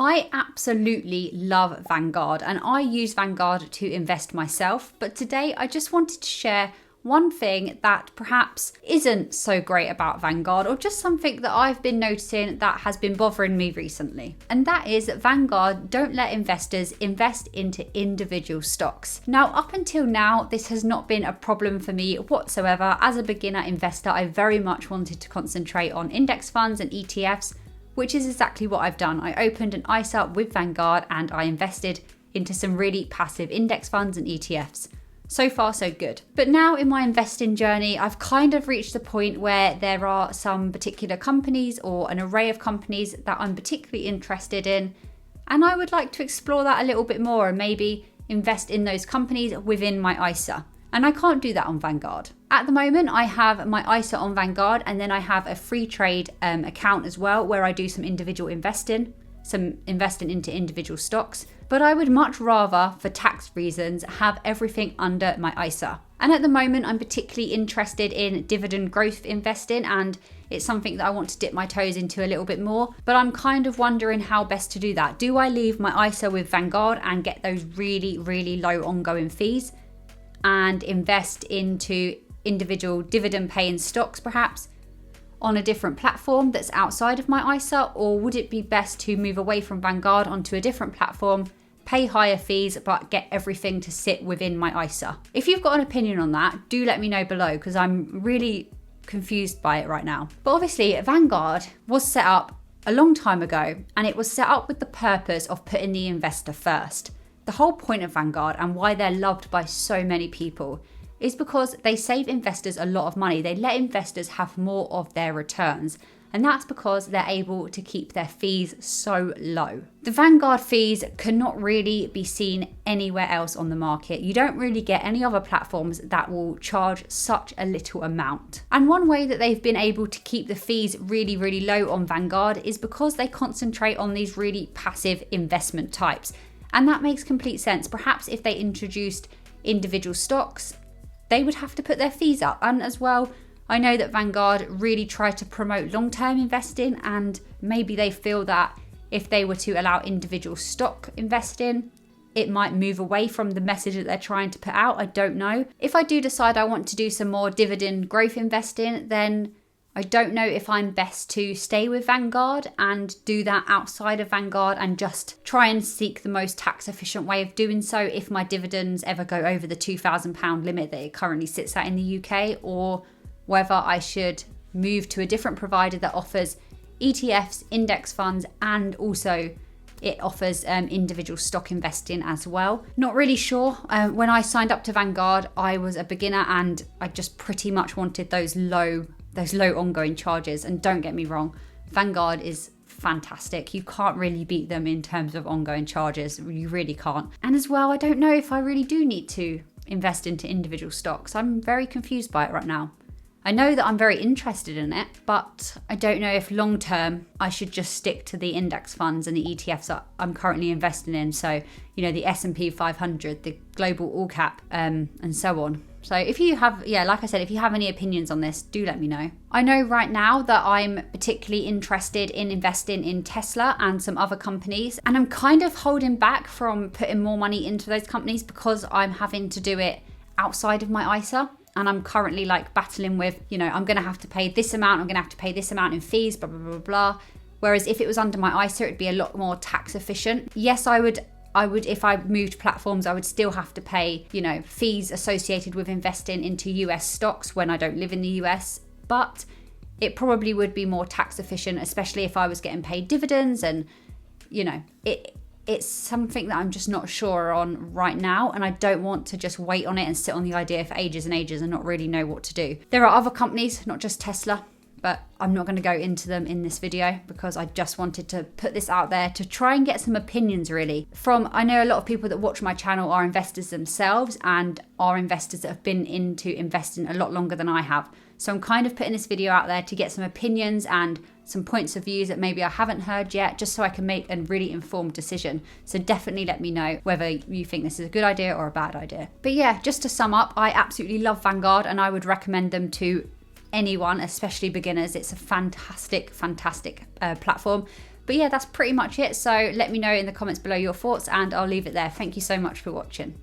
I absolutely love Vanguard and I use Vanguard to invest myself, but today I just wanted to share one thing that perhaps isn't so great about Vanguard, or just something that I've been noticing that has been bothering me recently. And that is that Vanguard don't let investors invest into individual stocks. Now, up until now, this has not been a problem for me whatsoever. As a beginner investor, I very much wanted to concentrate on index funds and ETFs, which is exactly what I've done. I opened an ISA with Vanguard and I invested into some really passive index funds and ETFs. So far, so good. But now in my investing journey, I've kind of reached the point where there are some particular companies or an array of companies that I'm particularly interested in. And I would like to explore that a little bit more and maybe invest in those companies within my ISA. And I can't do that on Vanguard. At the moment, I have my ISA on Vanguard and then I have a free trade account as well where I do some individual investing, some investing into individual stocks. But I would much rather, for tax reasons, have everything under my ISA. And at the moment, I'm particularly interested in dividend growth investing, and it's something that I want to dip my toes into a little bit more. But I'm kind of wondering how best to do that. Do I leave my ISA with Vanguard and get those really, really low ongoing fees and invest into individual dividend paying stocks perhaps on a different platform that's outside of my ISA? Or would it be best to move away from Vanguard onto a different platform, pay higher fees, but get everything to sit within my ISA? If you've got an opinion on that, do let me know below, because I'm really confused by it right now. But obviously, Vanguard was set up a long time ago, and it was set up with the purpose of putting the investor first. The whole point of Vanguard and why they're loved by so many people is because they save investors a lot of money. They let investors have more of their returns. And that's because they're able to keep their fees so low. The Vanguard fees cannot really be seen anywhere else on the market. You don't really get any other platforms that will charge such a little amount. And one way that they've been able to keep the fees really, really low on Vanguard is because they concentrate on these really passive investment types. And that makes complete sense. Perhaps if they introduced individual stocks, they would have to put their fees up. And as well, I know that Vanguard really try to promote long-term investing, and maybe they feel that if they were to allow individual stock investing, it might move away from the message that they're trying to put out. I don't know. If I do decide I want to do some more dividend growth investing, then I don't know if I'm best to stay with Vanguard and do that outside of Vanguard and just try and seek the most tax efficient way of doing so if my dividends ever go over the £2,000 limit that it currently sits at in the UK, or whether I should move to a different provider that offers ETFs, index funds, and also it offers individual stock investing as well. Not really sure. When I signed up to Vanguard, I was a beginner and I just pretty much wanted those low ongoing charges. And don't get me wrong, Vanguard is fantastic. You can't really beat them in terms of ongoing charges. You really can't. And as well, I don't know if I really do need to invest into individual stocks. I'm very confused by it right now. I know that I'm very interested in it, but I don't know if long term I should just stick to the index funds and the ETFs that I'm currently investing in. So, the S&P 500, the global all cap, and so on. So if you have, like I said, if you have any opinions on this, do let me know. I know right now that I'm particularly interested in investing in Tesla and some other companies, and I'm kind of holding back from putting more money into those companies because I'm having to do it outside of my ISA. And I'm currently battling with, I'm going to have to pay this amount, I'm going to have to pay this amount in fees, blah, blah, blah, blah. Whereas if it was under my ISA, it'd be a lot more tax efficient. Yes, I would, if I moved platforms, I would still have to pay, fees associated with investing into US stocks when I don't live in the US. But it probably would be more tax efficient, especially if I was getting paid dividends. And, it's something that I'm just not sure on right now, and I don't want to just wait on it and sit on the idea for ages and ages and not really know what to do. There are other companies, not just Tesla, but I'm not going to go into them in this video because I just wanted to put this out there to try and get some opinions really. I know a lot of people that watch my channel are investors themselves and are investors that have been into investing a lot longer than I have. So I'm kind of putting this video out there to get some opinions and some points of views that maybe I haven't heard yet, just so I can make a really informed decision. So definitely let me know whether you think this is a good idea or a bad idea. But yeah, just to sum up, I absolutely love Vanguard and I would recommend them to anyone, especially beginners. It's a fantastic platform. But yeah, that's pretty much it. So let me know in the comments below your thoughts, and I'll leave it there. Thank you so much for watching.